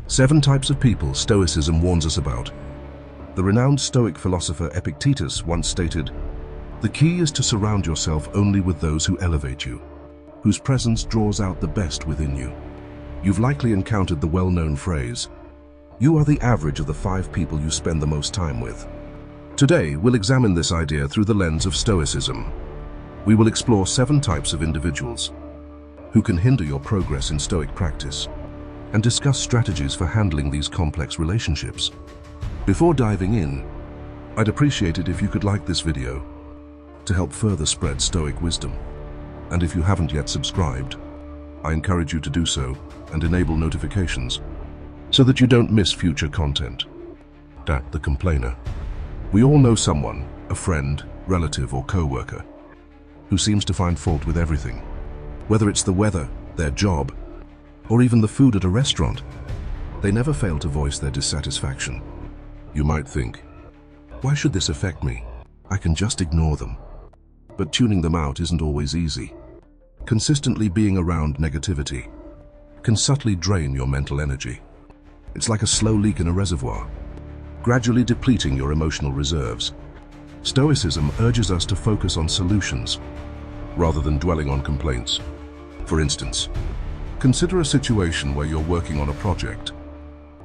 7 types of people Stoicism warns us about. The renowned Stoic philosopher Epictetus once stated, "The key is to surround yourself only with those who elevate you, whose presence draws out the best within you." You've likely encountered the well-known phrase, "You are the average of the 5 people you spend the most time with." Today, we'll examine this idea through the lens of Stoicism. We will explore 7 types of individuals who can hinder your progress in Stoic practice, and discuss strategies for handling these complex relationships. Before diving in, I'd appreciate it if you could like this video to help further spread Stoic wisdom. And if you haven't yet subscribed, I encourage you to do so and enable notifications so that you don't miss future content. The complainer. We all know someone, a friend, relative, or co-worker, who seems to find fault with everything. Whether it's the weather, their job, or even the food at a restaurant, they never fail to voice their dissatisfaction. You might think, why should this affect me? I can just ignore them. But tuning them out isn't always easy. Consistently being around negativity can subtly drain your mental energy. It's like a slow leak in a reservoir, gradually depleting your emotional reserves. Stoicism urges us to focus on solutions rather than dwelling on complaints. For instance, consider a situation where you're working on a project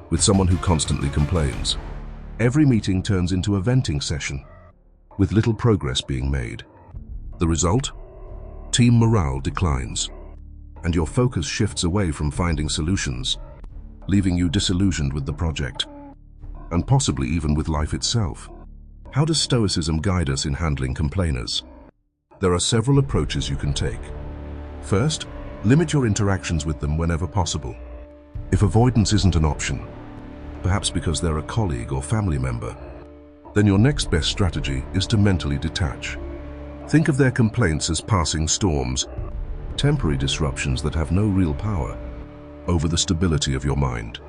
with someone who constantly complains. Every meeting turns into a venting session, with little progress being made. The result? Team morale declines, and your focus shifts away from finding solutions, leaving you disillusioned with the project, and possibly even with life itself. How does Stoicism guide us in handling complainers? There are several approaches you can take. First, limit your interactions with them whenever possible. If avoidance isn't an option, perhaps because they're a colleague or family member, then your next best strategy is to mentally detach. Think of their complaints as passing storms, temporary disruptions that have no real power over the stability of your mind.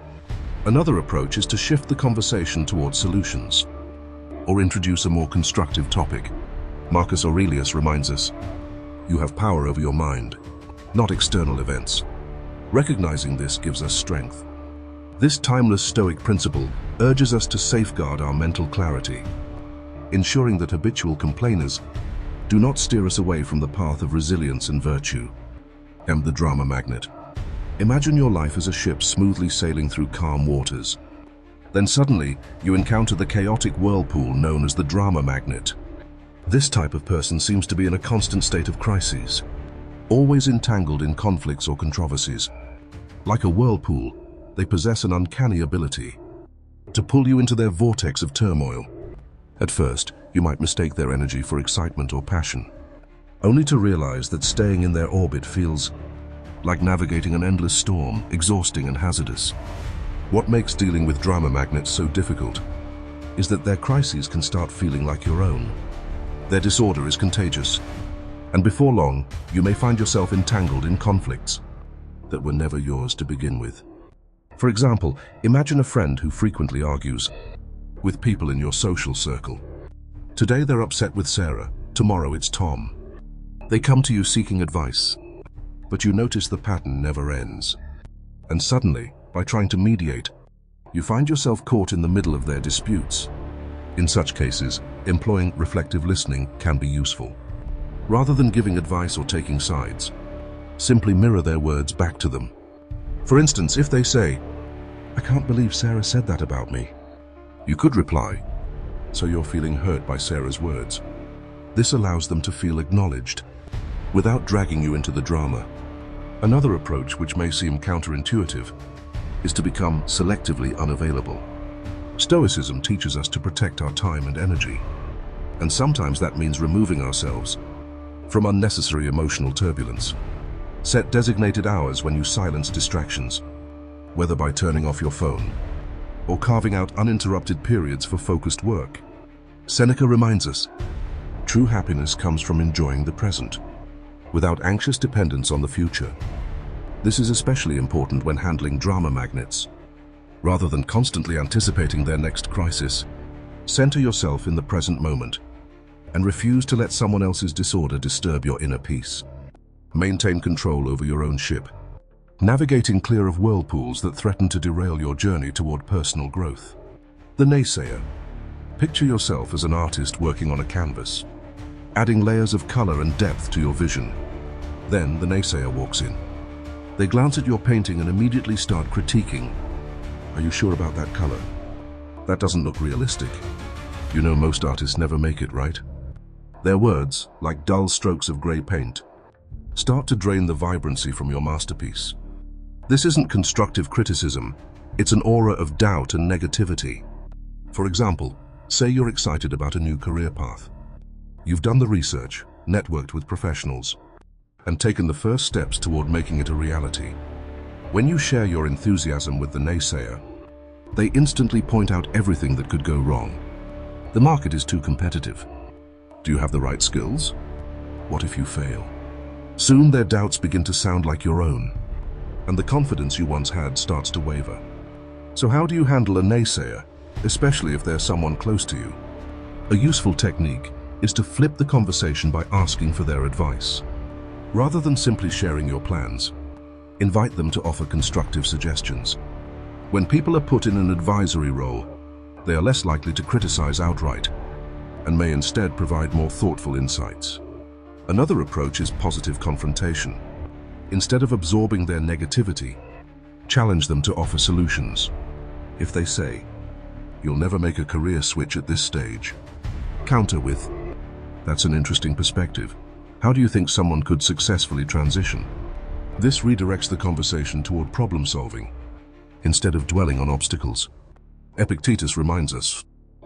Another approach is to shift the conversation towards solutions, or introduce a more constructive topic. Marcus Aurelius reminds us, "You have power over your mind, not external events." Recognizing this gives us strength. This timeless Stoic principle urges us to safeguard our mental clarity, ensuring that habitual complainers do not steer us away from the path of resilience and virtue. The drama magnet. Imagine your life as a ship smoothly sailing through calm waters. Then suddenly, you encounter the chaotic whirlpool known as the drama magnet. This type of person seems to be in a constant state of crises, always entangled in conflicts or controversies. Like a whirlpool, they possess an uncanny ability to pull you into their vortex of turmoil. At first, you might mistake their energy for excitement or passion, only to realize that staying in their orbit feels like navigating an endless storm, exhausting and hazardous. What makes dealing with drama magnets so difficult is that their crises can start feeling like your own. Their disorder is contagious, and before long, you may find yourself entangled in conflicts that were never yours to begin with. For example, imagine a friend who frequently argues with people in your social circle. Today they're upset with Sarah, tomorrow it's Tom. They come to you seeking advice, but you notice the pattern never ends. And suddenly, by trying to mediate, you find yourself caught in the middle of their disputes. In such cases, employing reflective listening can be useful. Rather than giving advice or taking sides, simply mirror their words back to them. For instance, if they say, "I can't believe Sarah said that about me," you could reply, "So you're feeling hurt by Sarah's words." This allows them to feel acknowledged, without dragging you into the drama. Another approach, which may seem counterintuitive, is to become selectively unavailable. Stoicism teaches us to protect our time and energy, and sometimes that means removing ourselves from unnecessary emotional turbulence. Set designated hours when you silence distractions, whether by turning off your phone or carving out uninterrupted periods for focused work. Seneca reminds us, true happiness comes from enjoying the present, without anxious dependence on the future. This is especially important when handling drama magnets. Rather than constantly anticipating their next crisis, center yourself in the present moment and refuse to let someone else's disorder disturb your inner peace. Maintain control over your own ship, navigating clear of whirlpools that threaten to derail your journey toward personal growth. The naysayer. Picture yourself as an artist working on a canvas, adding layers of color and depth to your vision. Then the naysayer walks in. They glance at your painting and immediately start critiquing. Are you sure about that color? That doesn't look realistic. You know most artists never make it, right? Their words, like dull strokes of gray paint, start to drain the vibrancy from your masterpiece. This isn't constructive criticism, it's an aura of doubt and negativity. For example, say you're excited about a new career path. You've done the research, networked with professionals, and taken the first steps toward making it a reality. When you share your enthusiasm with the naysayer, they instantly point out everything that could go wrong. The market is too competitive. Do you have the right skills? What if you fail? Soon their doubts begin to sound like your own, and the confidence you once had starts to waver. So how do you handle a naysayer, especially if they're someone close to you? A useful technique is to flip the conversation by asking for their advice. Rather than simply sharing your plans, invite them to offer constructive suggestions. When people are put in an advisory role, they are less likely to criticize outright and may instead provide more thoughtful insights. Another approach is positive confrontation. Instead of absorbing their negativity, challenge them to offer solutions. If they say, "You'll never make a career switch at this stage," counter with, "That's an interesting perspective. How do you think someone could successfully transition?" This redirects the conversation toward problem solving, instead of dwelling on obstacles. Epictetus reminds us,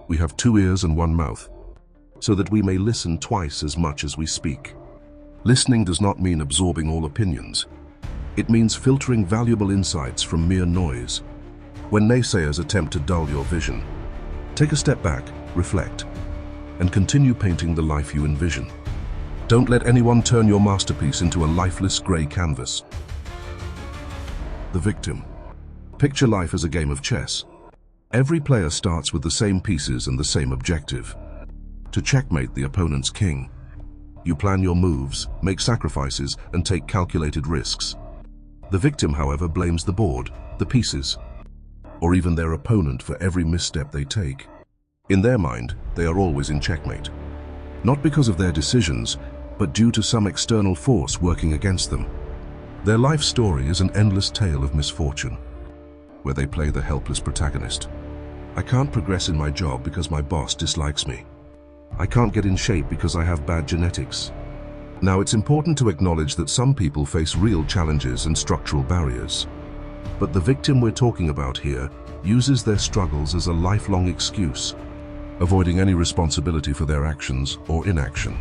we have 2 ears and 1 mouth, so that we may listen twice as much as we speak. Listening does not mean absorbing all opinions. It means filtering valuable insights from mere noise. When naysayers attempt to dull your vision, take a step back, reflect, and continue painting the life you envision. Don't let anyone turn your masterpiece into a lifeless gray canvas. The victim. Picture life as a game of chess. Every player starts with the same pieces and the same objective: to checkmate the opponent's king. You plan your moves, make sacrifices, and take calculated risks. The victim, however, blames the board, the pieces, or even their opponent for every misstep they take. In their mind, they are always in checkmate. Not because of their decisions, but due to some external force working against them. Their life story is an endless tale of misfortune, where they play the helpless protagonist. I can't progress in my job because my boss dislikes me. I can't get in shape because I have bad genetics. Now, it's important to acknowledge that some people face real challenges and structural barriers. But the victim we're talking about here uses their struggles as a lifelong excuse, avoiding any responsibility for their actions or inaction.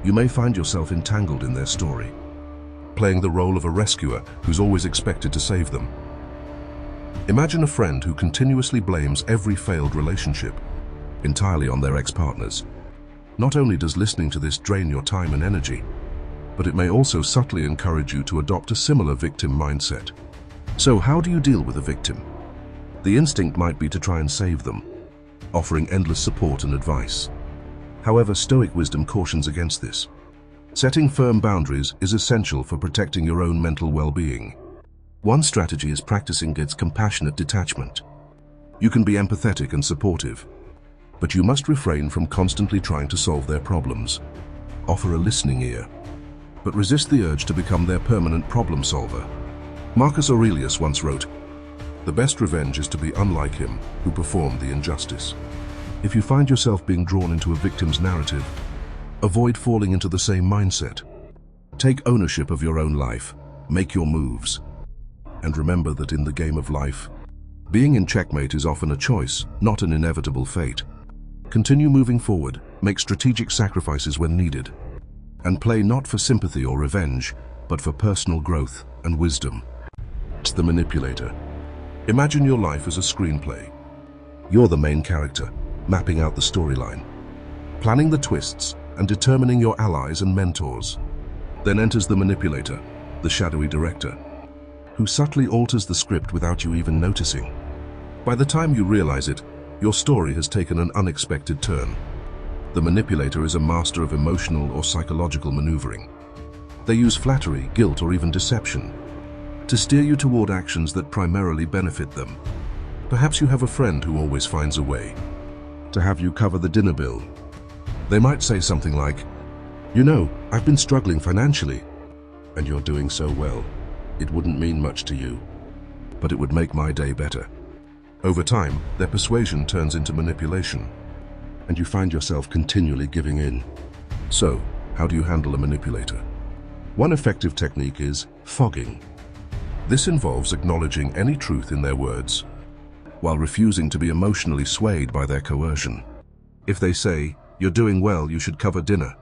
You may find yourself entangled in their story, playing the role of a rescuer who's always expected to save them. Imagine a friend who continuously blames every failed relationship entirely on their ex-partners. Not only does listening to this drain your time and energy, but it may also subtly encourage you to adopt a similar victim mindset. So how do you deal with a victim? The instinct might be to try and save them, offering endless support and advice. However, Stoic wisdom cautions against this. Setting firm boundaries is essential for protecting your own mental well-being. One strategy is practicing its compassionate detachment. You can be empathetic and supportive, but you must refrain from constantly trying to solve their problems. Offer a listening ear, but resist the urge to become their permanent problem solver. Marcus Aurelius once wrote, "The best revenge is to be unlike him who performed the injustice." If you find yourself being drawn into a victim's narrative, avoid falling into the same mindset. Take ownership of your own life, make your moves, and remember that in the game of life, being in checkmate is often a choice, not an inevitable fate. Continue moving forward, make strategic sacrifices when needed, and play not for sympathy or revenge, but for personal growth and wisdom. It's the manipulator. Imagine your life as a screenplay. You're the main character, mapping out the storyline, planning the twists, and determining your allies and mentors. Then enters the manipulator, the shadowy director, who subtly alters the script without you even noticing. By the time you realize it, your story has taken an unexpected turn. The manipulator is a master of emotional or psychological maneuvering. They use flattery, guilt, or even deception, to steer you toward actions that primarily benefit them. Perhaps you have a friend who always finds a way to have you cover the dinner bill. They might say something like, "You know, I've been struggling financially," and you're doing so well. It wouldn't mean much to you, but it would make my day better. Over time, their persuasion turns into manipulation, and you find yourself continually giving in. So, how do you handle a manipulator? One effective technique is fogging. This involves acknowledging any truth in their words, while refusing to be emotionally swayed by their coercion. If they say, "You're doing well, you should cover dinner,"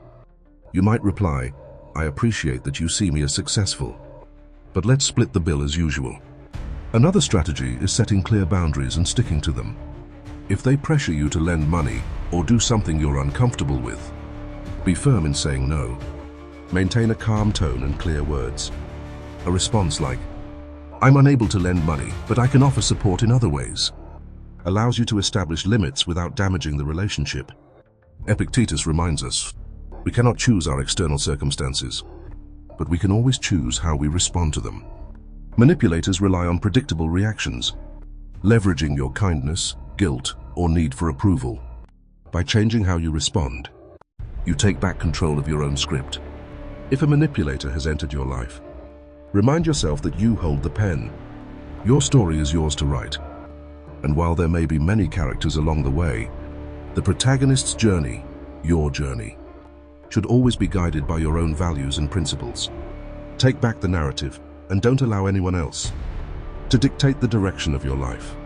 you might reply, "I appreciate that you see me as successful, but let's split the bill as usual." Another strategy is setting clear boundaries and sticking to them. If they pressure you to lend money or do something you're uncomfortable with, be firm in saying no. Maintain a calm tone and clear words. A response like, "I'm unable to lend money, but I can offer support in other ways," allows you to establish limits without damaging the relationship. Epictetus reminds us, we cannot choose our external circumstances, but we can always choose how we respond to them. Manipulators rely on predictable reactions, leveraging your kindness, guilt, or need for approval. By changing how you respond, you take back control of your own script. If a manipulator has entered your life, remind yourself that you hold the pen. Your story is yours to write. And while there may be many characters along the way, the protagonist's journey, your journey, should always be guided by your own values and principles. Take back the narrative and don't allow anyone else to dictate the direction of your life.